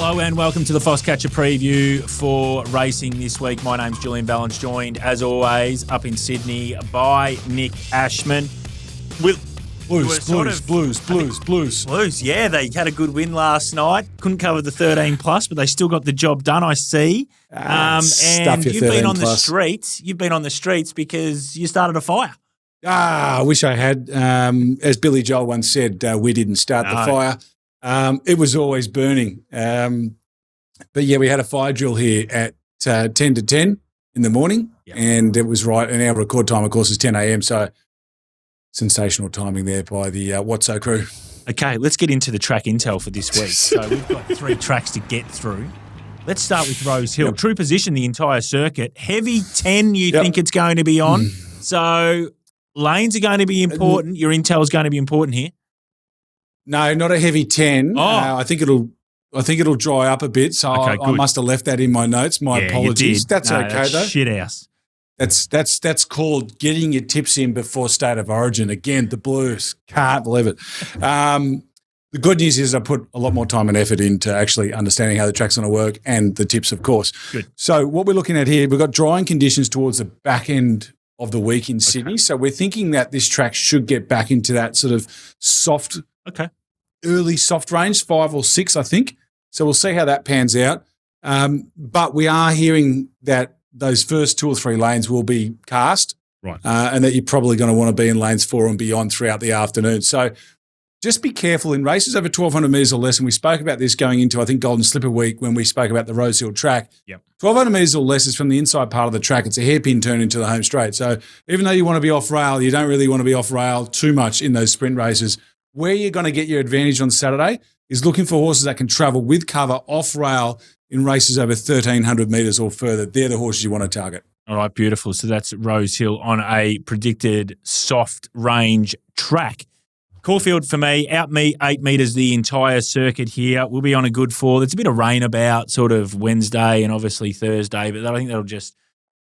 Hello and welcome to the Foxcatcher preview for racing this week. My name's Julian Ballance, joined as always up in Sydney by Nick Ashman. Blues. Yeah, they had a good win last night. Couldn't cover the 13 plus, but they still got the job done, I see. And you've been on the streets. You've been on the streets because you started a fire. I wish I had. As Billy Joel once said, we didn't start the fire. It was always burning. But yeah, we had a fire drill here at 10 to 10 in the morning, and it was right. And our record time, of course, is 10 a.m. So sensational timing there by the Watso crew. Okay, let's get into the track intel for this week. So we've got 3 tracks to get through. Let's start with Rose Hill. Yep. True position the entire circuit. Heavy 10 you think it's going to be on. So lanes are going to be important. Your intel is going to be important here. No, not a heavy 10. I think it'll dry up a bit. So I must have left that in my notes. My apologies. That's okay though. Shit house. That's called getting your tips in before State of Origin. Again, the Blues can't believe it. The good news is I put a lot more time and effort into actually understanding how the track's going to work and the tips, of course. Good. So what we're looking at here, we've got drying conditions towards the back end of the week in Sydney. So we're thinking that this track should get back into that sort of soft. Early soft range, 5 or 6, I think. So we'll see how that pans out. But we are hearing that those first 2 or 3 lanes will be cast, right? And that you're probably going to want to be in lanes 4 and beyond throughout the afternoon. So just be careful in races over 1,200 metres or less. And we spoke about this going into, I think, Golden Slipper Week when we spoke about the Rose Hill track. 1,200 metres or less is from the inside part of the track. It's a hairpin turn into the home straight. So even though you want to be off rail, you don't really want to be off rail too much in those sprint races. Where you're going to get your advantage on Saturday is looking for horses that can travel with cover off rail in races over 1,300 metres or further. They're the horses you want to target. All right, beautiful. So that's Rose Hill on a predicted soft range track. Caulfield for me, out me 8 metres the entire circuit here. We'll be on a good 4. There's a bit of rain about sort of Wednesday and obviously Thursday, but I think that'll just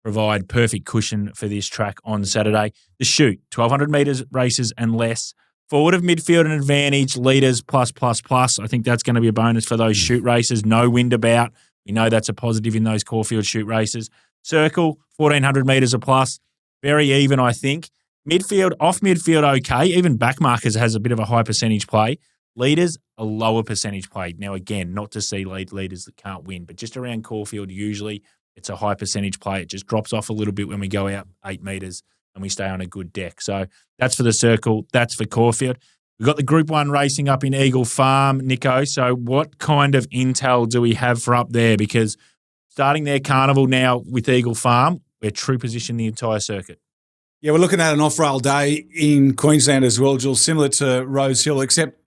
provide perfect cushion for this track on Saturday. The Shoot, 1,200 metres races and less. Forward of midfield and advantage, leaders plus. I think that's going to be a bonus for those shoot races. No wind about. We know that's a positive in those Caulfield shoot races. Circle, 1,400 metres a plus. Very even, I think. Midfield, off midfield, okay. Even back markers has a bit of a high percentage play. Leaders, a lower percentage play. Now, again, not to see leaders that can't win, but just around Caulfield, usually it's a high percentage play. It just drops off a little bit when we go out 8 metres. And we stay on a good deck. So that's for the Circle. That's for Caulfield. We've got the Group 1 racing up in Eagle Farm, Nico. So what kind of intel do we have for up there? Because starting their carnival now with Eagle Farm, we're true position the entire circuit. Yeah, we're looking at an off-rail day in Queensland as well, Jules, similar to Rose Hill, except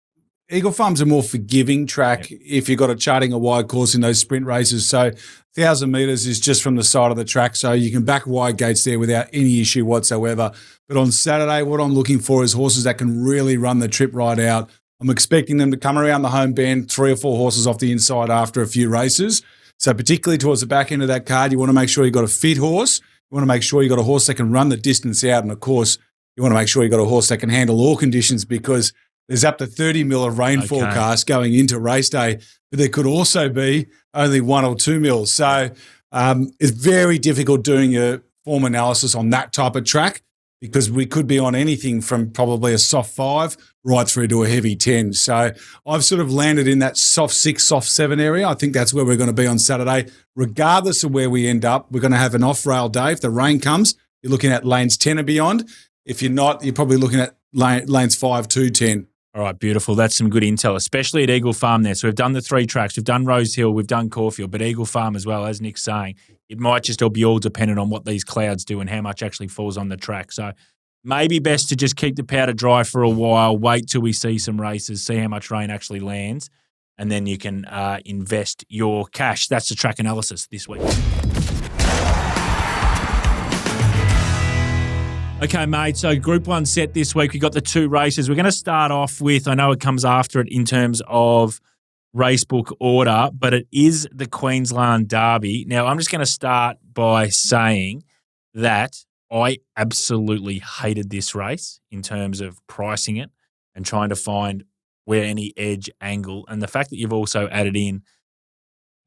Eagle Farm's a more forgiving track if you've got a charting a wide course in those sprint races. So 1,000 metres is just from the side of the track, so you can back wide gates there without any issue whatsoever. But on Saturday, what I'm looking for is horses that can really run the trip right out. I'm expecting them to come around the home bend, 3 or 4 horses off the inside after a few races. So particularly towards the back end of that card, you want to make sure you've got a fit horse. You want to make sure you've got a horse that can run the distance out. And, of course, you want to make sure you've got a horse that can handle all conditions because there's up to 30 mil of rain forecast going into race day, but there could also be only 1 or 2 mils. So it's very difficult doing a form analysis on that type of track because we could be on anything from probably a soft 5 right through to a heavy 10. So I've sort of landed in that soft 6, soft 7 area. I think that's where we're going to be on Saturday. Regardless of where we end up, we're going to have an off-rail day. If the rain comes, you're looking at lanes 10 and beyond. If you're not, you're probably looking at lanes 5 to 10. All right, beautiful. That's some good intel, especially at Eagle Farm there. So we've done the 3 tracks. We've done Rose Hill, we've done Caulfield, but Eagle Farm as well, as Nick's saying, it might just all be all dependent on what these clouds do and how much actually falls on the track. So maybe best to just keep the powder dry for a while, wait till we see some races, see how much rain actually lands, and then you can invest your cash. That's the track analysis this week. Okay, mate, so Group 1 set this week. We've got the 2 races. We're going to start off with, I know it comes after it in terms of racebook order, but it is the Queensland Derby. Now, I'm just going to start by saying that I absolutely hated this race in terms of pricing it and trying to find where any edge angle. And the fact that you've also added in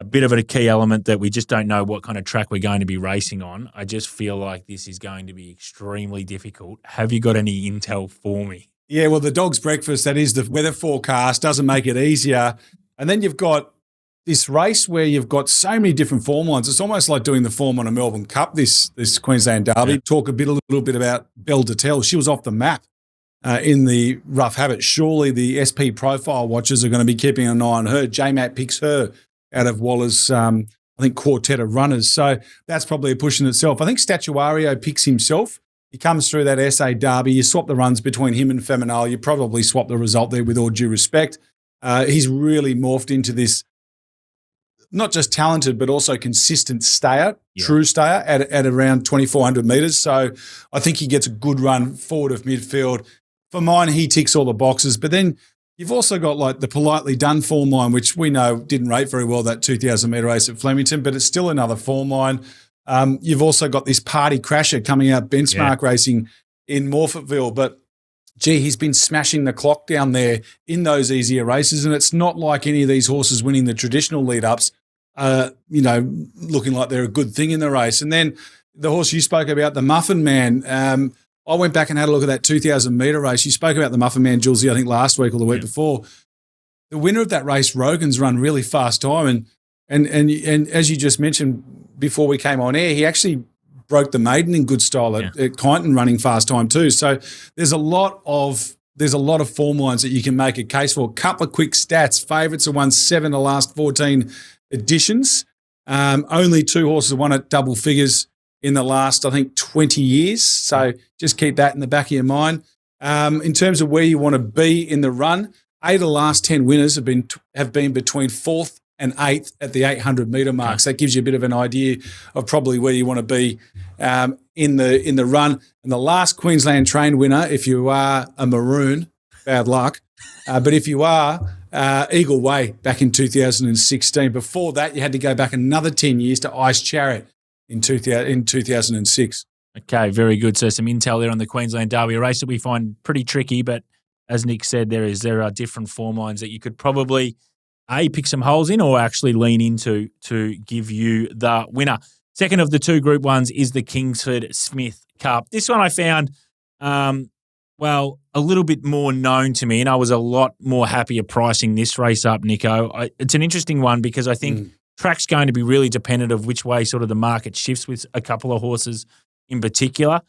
a bit of a key element that we just don't know what kind of track we're going to be racing on. I just feel like this is going to be extremely difficult. Have you got any intel for me? Yeah, well, the dog's breakfast, that is the weather forecast, doesn't make it easier. And then you've got this race where you've got so many different form lines. It's almost like doing the form on a Melbourne Cup, this Queensland Derby. Yeah. Talk a little bit about Belle Detel. She was off the map in the rough habit. Surely the SP profile watchers are going to be keeping an eye on her. J-Matt picks her out of Waller's, I think, quartet of runners. So that's probably a push in itself. I think Statuario picks himself. He comes through that SA Derby. You swap the runs between him and Feminale. You probably swap the result there with all due respect. He's really morphed into this not just talented but also consistent stayer, true stayer at around 2,400 metres. So I think he gets a good run forward of midfield. For mine, he ticks all the boxes. But then you've also got like the Politely Done form line, which we know didn't rate very well, that 2,000 metre race at Flemington, but it's still another form line. You've also got this Party Crasher coming out benchmark racing in Morphettville. But, gee, he's been smashing the clock down there in those easier races, and it's not like any of these horses winning the traditional lead-ups, looking like they're a good thing in the race. And then the horse you spoke about, the Muffin Man, I went back and had a look at that 2,000 metre race. You spoke about the Muffin Man, Jules, I think last week or the week before. The winner of that race, Rogan's run really fast time. And as you just mentioned before we came on air, he actually broke the maiden in good style at Kyneton running fast time too. So there's a lot of form lines that you can make a case for. A couple of quick stats. Favourites have won 7 of the last 14 editions. Only 2 horses have won at double figures in the last, I think, 20 years. So just keep that in the back of your mind. In terms of where you want to be in the run, 8 of the last 10 winners have been between 4th and 8th at the 800 metre mark. So that gives you a bit of an idea of probably where you want to be in the run. And the last Queensland train winner, if you are a maroon, bad luck, but if you are, Eagle Way back in 2016. Before that, you had to go back another 10 years to Ice Chariot in 2006. Okay, very good. So some intel there on the Queensland Derby race that we find pretty tricky, but as Nick said, there are different form lines that you could probably pick some holes in or actually lean into to give you the winner. Second of the 2 Group 1s is the Kingsford-Smith Cup. This one I found, a little bit more known to me, and I was a lot more happier pricing this race up, Nico. It's an interesting one because I think track's going to be really dependent of which way sort of the market shifts with a couple of horses in particular.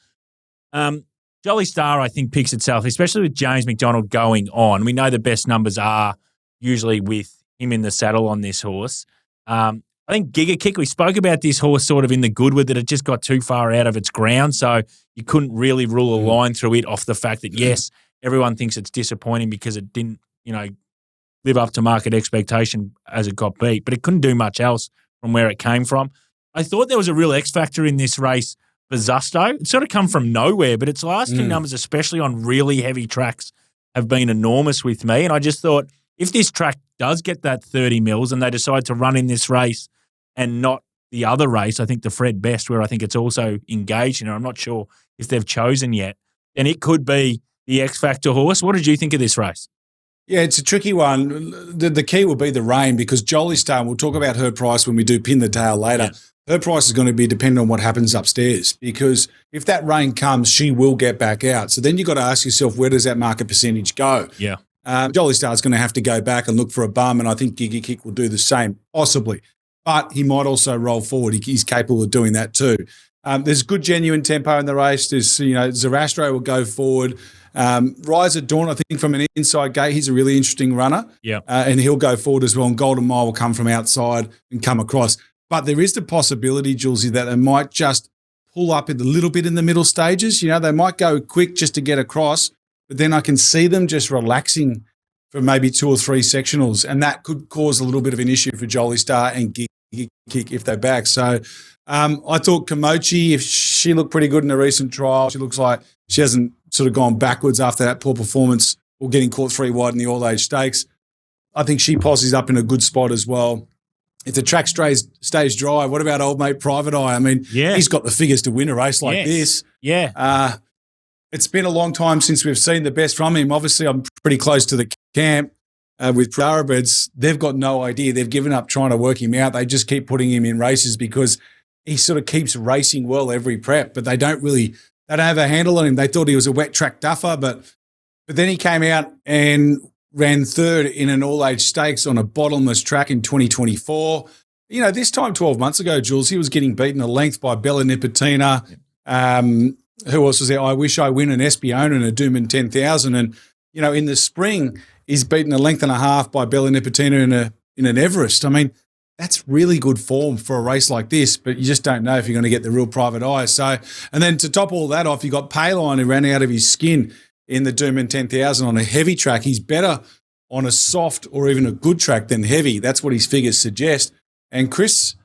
Jolly Star, I think, picks itself, especially with James McDonald going on. We know the best numbers are usually with him in the saddle on this horse. I think Giga Kick, we spoke about this horse sort of in the Goodwood that it just got too far out of its ground, so you couldn't really rule a line through it off the fact that, yes, everyone thinks it's disappointing because it didn't, live up to market expectation as it got beat, but it couldn't do much else from where it came from. I thought there was a real X factor in this race, Bazusto. It's sort of come from nowhere, but its last 2 numbers, especially on really heavy tracks, have been enormous with me, and I just thought, if this track does get that 30 mils and they decide to run in this race and not the other race, I think the Fred Best, where I think it's also engaged in, I'm not sure if they've chosen yet, then it could be the X Factor horse. What did you think of this race? Yeah, it's a tricky one. The key will be the rain because Jolly Star, and we'll talk about her price when we do pin the tail later, her price is going to be dependent on what happens upstairs because if that rain comes, she will get back out. So then you've got to ask yourself, where does that market percentage go? Yeah. Jolly Star's going to have to go back and look for a bum, and I think Giga Kick will do the same, possibly. But he might also roll forward. He's capable of doing that too. There's good, genuine tempo in the race. There's, Zarastro will go forward. Rise at Dawn, I think, from an inside gate, he's a really interesting runner. Yeah. And he'll go forward as well. And Golden Mile will come from outside and come across. But there is the possibility, Julesy, that they might just pull up a little bit in the middle stages. They might go quick just to get across. But then I can see them just relaxing for maybe 2 or 3 sectionals, and that could cause a little bit of an issue for Jolly Star and Giga Kick if they're back. So I thought Komochi, if she looked pretty good in a recent trial, she looks like she hasn't sort of gone backwards after that poor performance or getting caught 3 wide in the all-age stakes. I think she posses up in a good spot as well. If the track stays dry, what about old mate Private Eye? I mean, he's got the figures to win a race like this. Yeah. It's been a long time since we've seen the best from him. Obviously, I'm pretty close to the camp. with thoroughbreds, they've got no idea. They've given up trying to work him out. They just keep putting him in races because he sort of keeps racing well every prep, but they don't have a handle on him. They thought he was a wet track duffer, but then he came out and ran third in an all-age stakes on a bottomless track in 2024. This time 12 months ago, Jules, he was getting beaten a length by Bella Nipotina. Who else was there? I Wish I Win, an Espiona and a Dooman 10,000. And, in the spring, he's beaten a length and a half by Bella Nipotina in an Everest. I mean, that's really good form for a race like this, but you just don't know if you're going to get the real private eye. So, and then to top all that off, you got Paline, who ran out of his skin in the Dooman 10,000 on a heavy track. He's better on a soft or even a good track than heavy. That's what his figures suggest. And Chris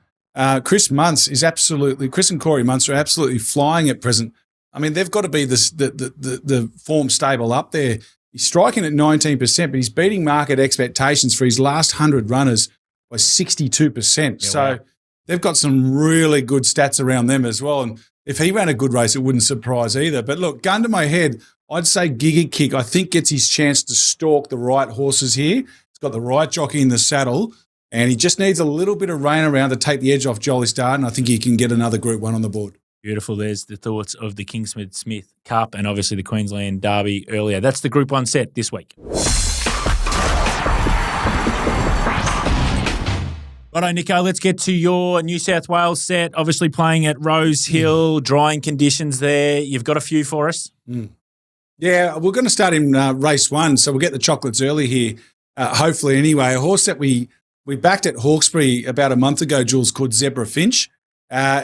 Muntz is absolutely, Chris and Corey Muntz are absolutely flying at present. I mean, they've got to be the form stable up there. He's striking at 19%, but he's beating market expectations for his last 100 runners by 62%. So they've got some really good stats around them as well. And if he ran a good race, it wouldn't surprise either. But look, gun to my head, I'd say Giga Kick, I think, gets his chance to stalk the right horses here. He's got the right jockey in the saddle, and he just needs a little bit of rain around to take the edge off Jolly Star, and I think he can get another Group 1 on the board. Beautiful. There's the thoughts of the Kingsford-Smith Cup and obviously the Queensland Derby earlier. That's the Group 1 set this week. Righto, Nico, let's get to your New South Wales set. Obviously playing at Rose Hill, drying conditions there. You've got a few for us? Yeah, we're going to start in race 1, so we'll get the chocolates early here, hopefully anyway. A horse that we backed at Hawkesbury about a month ago, Jules, called Zebra Finch.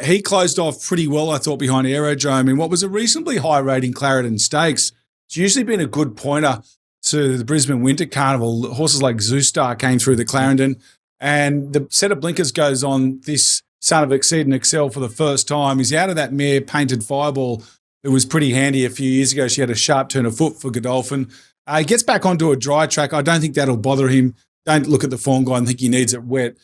He closed off pretty well, I thought, behind Aerodrome in what was a reasonably high-rating Clarendon Stakes. It's usually been a good pointer to the Brisbane Winter Carnival. Horses like Zoostar came through the Clarendon, and the set of blinkers goes on this Son of Exceed and Excel for the first time. He's out of that mare Painted Fireball. It was pretty handy a few years ago. She had a sharp turn of foot for Godolphin. He gets back onto a dry track. I don't think that'll bother him. Don't look at the form guide and think he needs it wet.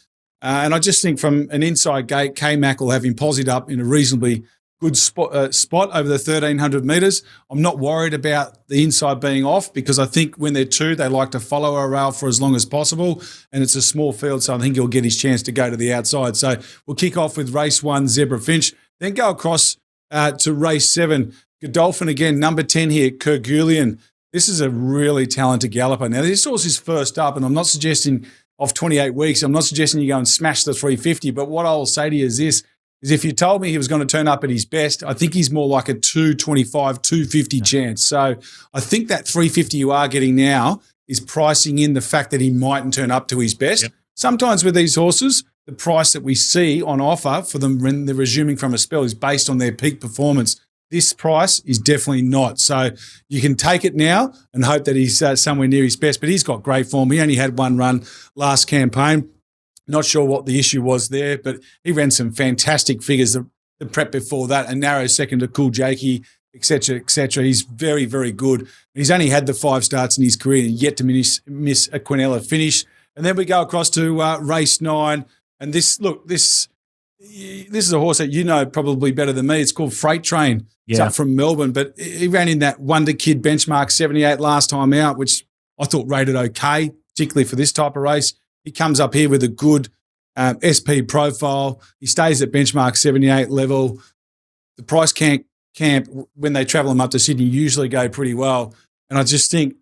And I just think from an inside gate, K-Mac will have him posied up in a reasonably good spot over the 1,300 metres. I'm not worried about the inside being off because I think when they're two, they like to follow a rail for as long as possible, and it's a small field, so I think he'll get his chance to go to the outside. So we'll kick off with race 1, Zebra Finch, then go across to race 7. Godolphin again, number 10 here, Kergulian. This is a really talented galloper. Now, this horse is first up, and I'm not suggesting off 28 weeks, I'm not suggesting you go and smash the 350, but what I will say to you is this, is if you told me he was going to turn up at his best, I think he's more like a 225, 250 chance. So I think that 350 you are getting now is pricing in the fact that he mightn't turn up to his best. Yep. Sometimes with these horses, the price that we see on offer for them when they're resuming from a spell is based on their peak performance. This price is definitely not. So you can take it now and hope that he's somewhere near his best, but he's got great form. He only had one run last campaign. Not sure what the issue was there, but he ran some fantastic figures the prep before that, a narrow second to Cool Jakey, et cetera, et cetera. He's very, very good. Is only had the 5 starts in his career and yet to miss a Quinella finish. And then we go across to race 9. And this is a horse that you know probably better than me. It's called Freight Train. It's up from Melbourne, but he ran in that Wonder Kid benchmark 78 last time out, which I thought rated okay, particularly for this type of race. He comes up here with a good SP profile. He stays at benchmark 78 level. The price camp, when they travel him up to Sydney, usually go pretty well. And I just think,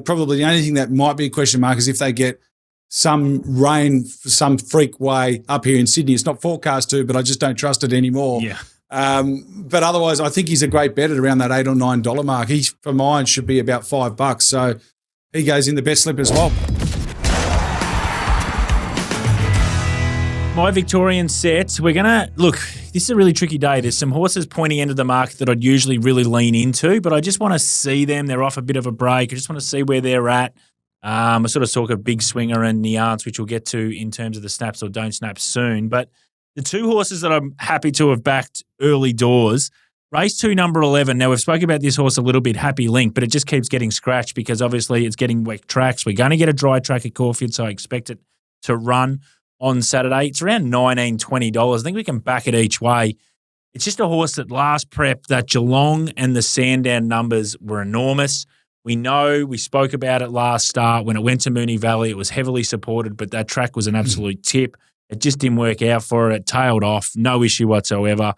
probably the only thing that might be a question mark is if they get some rain for some freak way up here in Sydney. It's not forecast to, but I just don't trust it anymore. Yeah. But otherwise, I think he's a great bet at around that $8 or $9 mark. He, for mine, should be about $5. So he goes in the best slip as well. My Victorian set, we're going to, look, this is a really tricky day. There's some horses pointing into the market that I'd usually really lean into, but I just want to see them. They're off a bit of a break. I just want to see where they're at. I sort of talk of Big Swinger and Niance, which we'll get to in terms of the snaps or don't snap soon. But the two horses that I'm happy to have backed early doors, race 2, number 11. Now, we've spoken about this horse a little bit, Happy Link, but it just keeps getting scratched because obviously it's getting wet tracks. We're going to get a dry track at Caulfield, so I expect it to run on Saturday. It's around $19, $20. I think we can back it each way. It's just a horse that last prep, that Geelong and the Sandown numbers were enormous. We know we spoke about it last start. When it went to Moonee Valley, it was heavily supported, but that track was an absolute tip. It just didn't work out for it. It tailed off. No issue whatsoever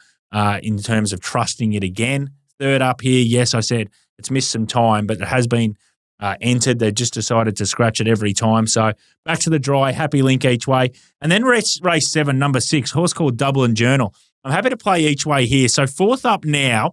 in terms of trusting it again. Third up here, yes, I said it's missed some time, but it has been entered. They just decided to scratch it every time. So back to the dry, happy link each way. And then race 7, number 6, horse called Dublin Journal. I'm happy to play each way here. So fourth up now,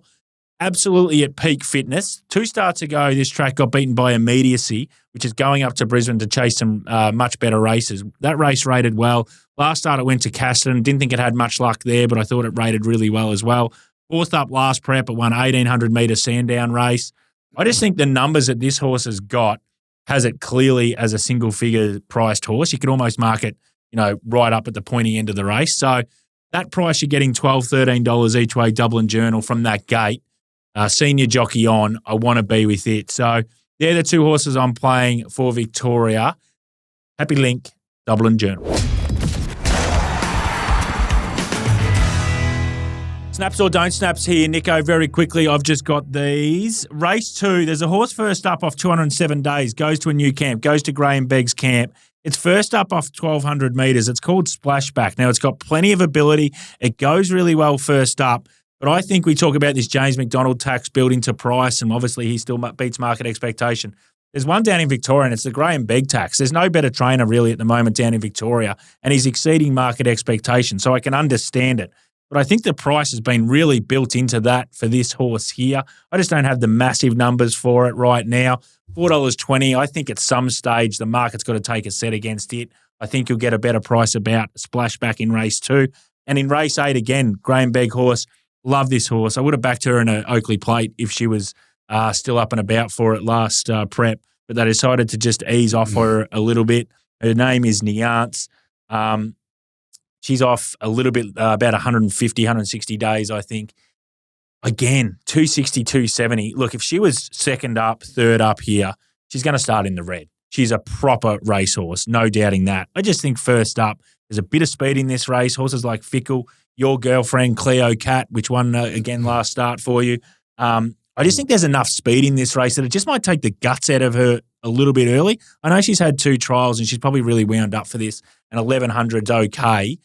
absolutely at peak fitness. 2 starts ago, this track got beaten by Immediacy, which is going up to Brisbane to chase some much better races. That race rated well. Last start it went to Caston. Didn't think it had much luck there, but I thought it rated really well as well. Fourth up last prep, it won 1,800-metre Sandown race. I just think the numbers that this horse has got has it clearly as a single-figure priced horse. You could almost mark it, right up at the pointy end of the race. So that price, you're getting $12, $13 each way, Dublin Journal from that gate. Senior jockey on, I want to be with it. So they're the 2 horses I'm playing for Victoria. Happy link, Dublin Journal. Snaps or don't snaps here, Nico, very quickly. I've just got these. Race 2, there's a horse first up off 207 days, goes to a new camp, goes to Graham Begg's camp. It's first up off 1,200 metres. It's called Splashback. Now, it's got plenty of ability. It goes really well first up. But I think we talk about this James McDonald tax building to price, and obviously he still beats market expectation. There's one down in Victoria, and it's the Graham Begg tax. There's no better trainer really at the moment down in Victoria, and he's exceeding market expectation, so I can understand it. But I think the price has been really built into that for this horse here. I just don't have the massive numbers for it right now. $4.20, I think at some stage the market's got to take a set against it. I think you'll get a better price about Splashback in race 2. And in race 8, again, Graham Begg horse. Love this horse. I would have backed her in an Oakley plate if she was still up and about for it last prep, but they decided to just ease off her a little bit. Her name is Niance. She's off a little bit, about 150, 160 days, I think. Again, 260, 270. Look, if she was second up, third up here, she's going to start in the red. She's a proper racehorse, no doubting that. I just think first up, there's a bit of speed in this race. Horses like Fickle, your girlfriend, Cleo Cat, which won again last start for you. I just think there's enough speed in this race that it just might take the guts out of her a little bit early. I know she's had 2 trials and she's probably really wound up for this, and 1,100's okay.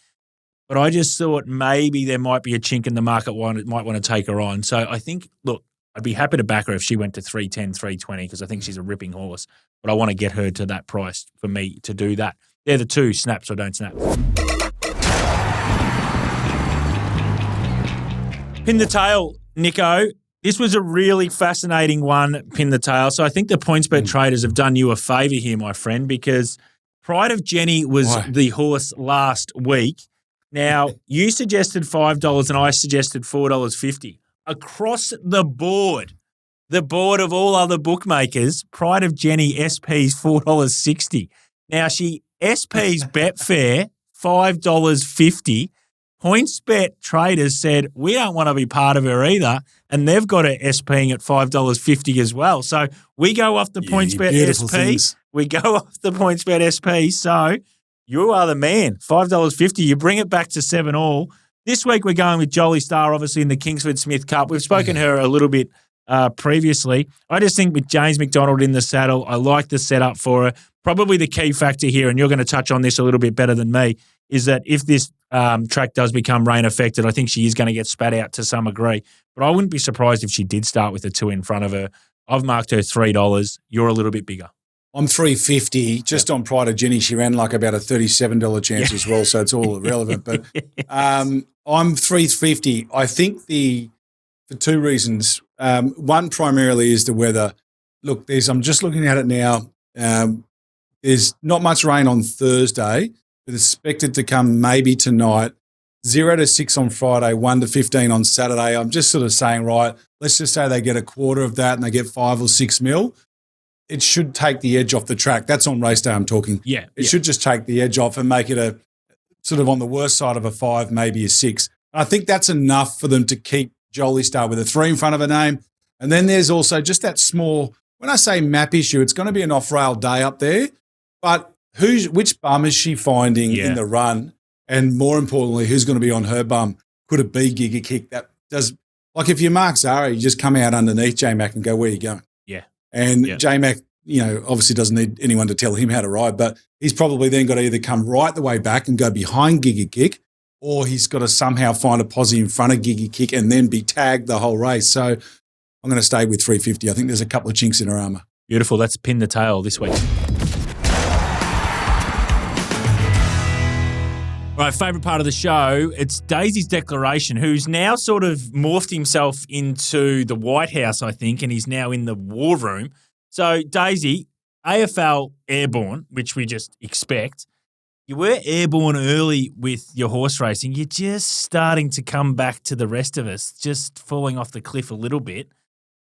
But I just thought maybe there might be a chink in the market might want to take her on. So I think, look, I'd be happy to back her if she went to 310, 320 because I think she's a ripping horse. But I want to get her to that price for me to do that. They're the 2, snaps or don't snap. Pin the tail, Nico. This was a really fascinating one, pin the tail. So I think the PointsBet traders have done you a favour here, my friend, because Pride of Jenni was the horse last week. Now, you suggested $5 and I suggested $4.50. Across the board of all other bookmakers, Pride of Jenni SP's $4.60. Now, she SP's Betfair $5.50. PointsBet traders said, we don't want to be part of her either, and they've got her SPing at $5.50 as well. So we go off the PointsBet SP. Things. We go off the PointsBet SP. So you are the man. $5.50. You bring it back to 7 all. This week we're going with Jolly Star, obviously, in the Kingsford-Smith Cup. We've spoken her a little bit previously. I just think with James McDonald in the saddle, I like the setup for her. Probably the key factor here, and you're going to touch on this a little bit better than me, is that if this track does become rain affected, I think she is going to get spat out to some degree. But I wouldn't be surprised if she did start with a 2 in front of her. I've marked her $3. You're a little bit bigger. I'm $3.50. Just on Pride of Jenni, she ran like about a $37 chance as well, so it's all irrelevant. But I'm $3.50. I think for 2 reasons. One primarily is the weather. Look, I'm just looking at it now. There's not much rain on Thursday, but it's expected to come maybe tonight. 0 to 6 on Friday, 1 to 15 on Saturday. I'm just sort of saying, right, let's just say they get a quarter of that and they get 5 or 6 mil. It should take the edge off the track. That's on race day I'm talking. Yeah. It should just take the edge off and make it a sort of on the worst side of a 5, maybe a 6. I think that's enough for them to keep Jolly Star with a 3 in front of her name. And then there's also just that small, when I say map issue, it's going to be an off-rail day up there. But which bum is she finding in the run? And more importantly, who's going to be on her bum? Could it be Giga Kick? That does, like if you mark Zara, you just come out underneath J-Mac and go, where are you going? Yeah. And J-Mac, obviously doesn't need anyone to tell him how to ride, but he's probably then got to either come right the way back and go behind Giga Kick, or he's got to somehow find a posse in front of Giga Kick and then be tagged the whole race. So I'm going to stay with 350. I think there's a couple of chinks in her armour. Beautiful. Let's pin the tail this week. All right, favourite part of the show, it's Daisy's declaration, who's now sort of morphed himself into the White House, I think, and he's now in the war room. So, Daisy, AFL airborne, which we just expect. You were airborne early with your horse racing. You're just starting to come back to the rest of us, just falling off the cliff a little bit.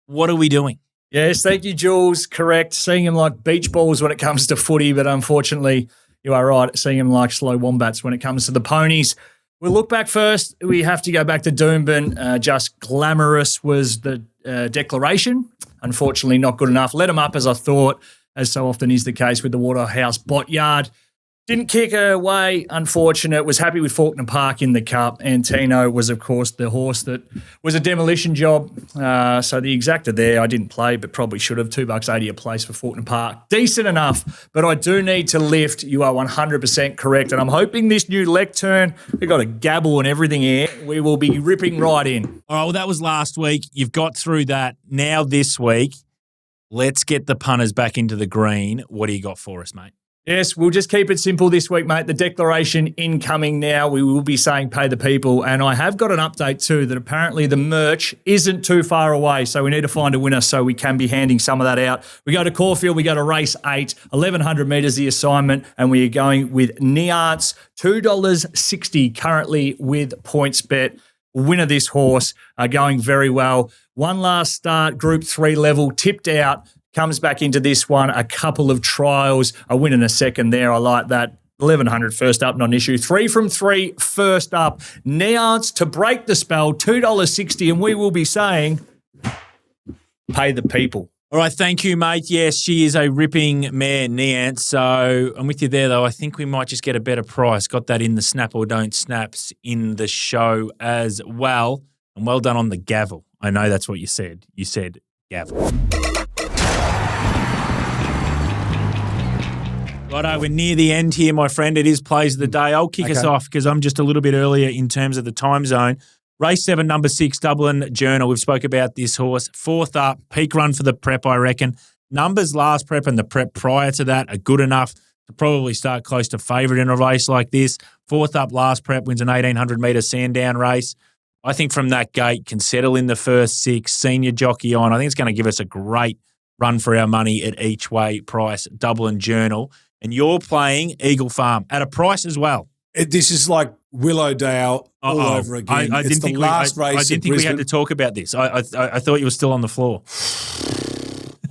What are we doing? Yes, thank you, Jules. Correct. Seeing him like beach balls when it comes to footy, but unfortunately, you are right, seeing him like slow wombats when it comes to the ponies. We'll look back first. We have to go back to Doomben. Just glamorous was the declaration. Unfortunately, not good enough. Let him up as I thought, as so often is the case with the Waterhouse Botyard. Didn't kick her away, unfortunate. Was happy with Faulkner Park in the Cup. And Tino was, of course, the horse that was a demolition job. So the exacta there, I didn't play, but probably should have. $2.80 a place for Faulkner Park. Decent enough, but I do need to lift. You are 100% correct. And I'm hoping this new lectern, we've got a gabble and everything here, we will be ripping right in. All right, well, that was last week. You've got through that. Now this week, let's get the punters back into the green. What do you got for us, mate? Yes, we'll just keep it simple this week, mate. The declaration incoming now. We will be saying pay the people. And I have got an update too that apparently the merch isn't too far away. So we need to find a winner so we can be handing some of that out. We go to Caulfield. We go to race 8, 1,100 metres the assignment. And we are going with Niance, $2.60 currently with PointsBet. Winner this horse are going very well. One last start, Group 3 level, tipped out. Comes back into this one, a couple of trials, a win in a second there. I like that. 1,100 first up, not an issue. 3 from 3 first up. Neance to break the spell, $2.60, and we will be saying, pay the people. All right, thank you, mate. Yes, she is a ripping mare, Neance. So I'm with you there, though. I think we might just get a better price. Got that in the snap or don't snaps in the show as well. And well done on the gavel. I know that's what you said. You said gavel. Righto, we're near the end here, my friend. It is Plays of the Day. I'll kick us off because I'm just a little bit earlier in terms of the time zone. Race 7, number 6, Dublin Journal. We've spoke about this horse. 4th up, peak run for the prep, I reckon. Numbers last prep and the prep prior to that are good enough to probably start close to favourite in a race like this. 4th up last prep, wins an 1,800-metre Sandown race. I think from that gate can settle in the first 6, senior jockey on. I think it's going to give us a great run for our money at each way price, Dublin Journal. And you're playing Eagle Farm at a price as well. This is like Willaidow all over again. I didn't think we had to talk about this. I thought you were still on the floor.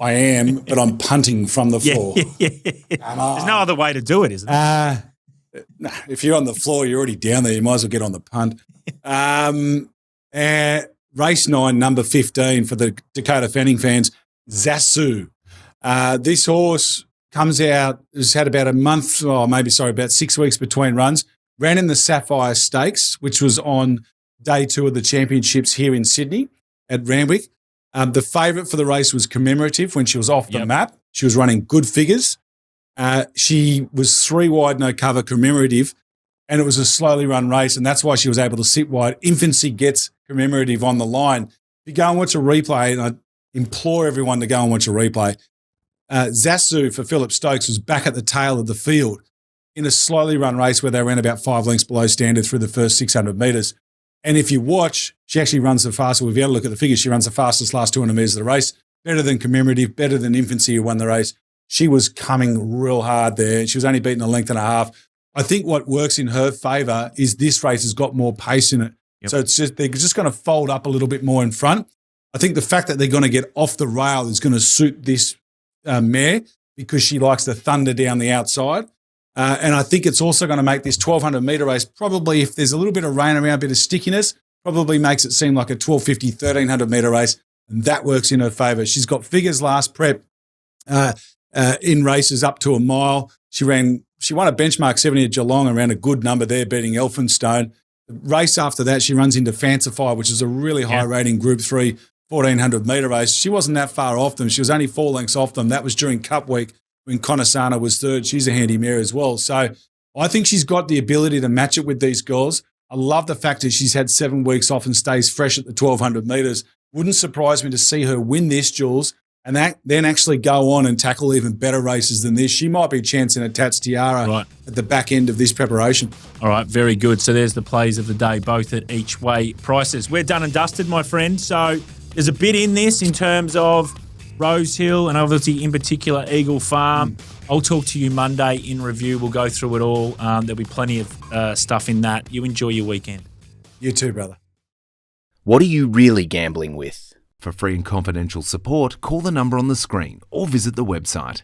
I am, but I'm punting from the floor. There's no other way to do it, is there? If you're on the floor, you're already down there. You might as well get on the punt. Race 9, number 15 for the Dakota Fanning fans, Zasu. This horse comes out, has had about about 6 weeks between runs, ran in the Sapphire Stakes, which was on day 2 of the championships here in Sydney at Randwick. The favourite for the race was Commemorative when she was off the map. She was running good figures. She was 3 wide, no cover, Commemorative, and it was a slowly run race, and that's why she was able to sit wide. Infancy gets Commemorative on the line. If you go and watch a replay, and I implore everyone to go and watch a replay, Zasu for Philip Stokes was back at the tail of the field in a slowly run race where they ran about 5 lengths below standard through the first 600 metres. And if you watch, she actually runs the fastest. If you had a look at the figures, she runs the fastest last 200 metres of the race. Better than Commemorative, better than Infancy who won the race. She was coming real hard there. She was only beaten a length and a half. I think what works in her favour is this race has got more pace in it. Yep. So they're just going to fold up a little bit more in front. I think the fact that they're going to get off the rail is going to suit this mare because she likes the thunder down the outside. And I think it's also going to make this 1,200 metre race probably, if there's a little bit of rain around, a bit of stickiness, probably makes it seem like a 1,250, 1,300 metre race. And that works in her favour. She's got figures last prep in races up to a mile. She won a benchmark 70 at Geelong and ran a good number there, beating Elphinstone. The race after that, she runs into Fancify, which is a really high rating Group 3 1400 metre race. She wasn't that far off them. She was only 4 lengths off them. That was during Cup week when Conasana was third. She's a handy mare as well. So I think she's got the ability to match it with these girls. I love the fact that she's had 7 weeks off and stays fresh at the 1200 metres. Wouldn't surprise me to see her win this, Jules, and then actually go on and tackle even better races than this. She might be chancing a Tats Tiara at the back end of this preparation. All right, very good. So there's the plays of the day, both at each way prices. We're done and dusted, my friend. So there's a bit in this in terms of Rosehill and obviously in particular Eagle Farm. I'll talk to you Monday in review. We'll go through it all. There'll be plenty of stuff in that. You enjoy your weekend. You too, brother. What are you really gambling with? For free and confidential support, call the number on the screen or visit the website.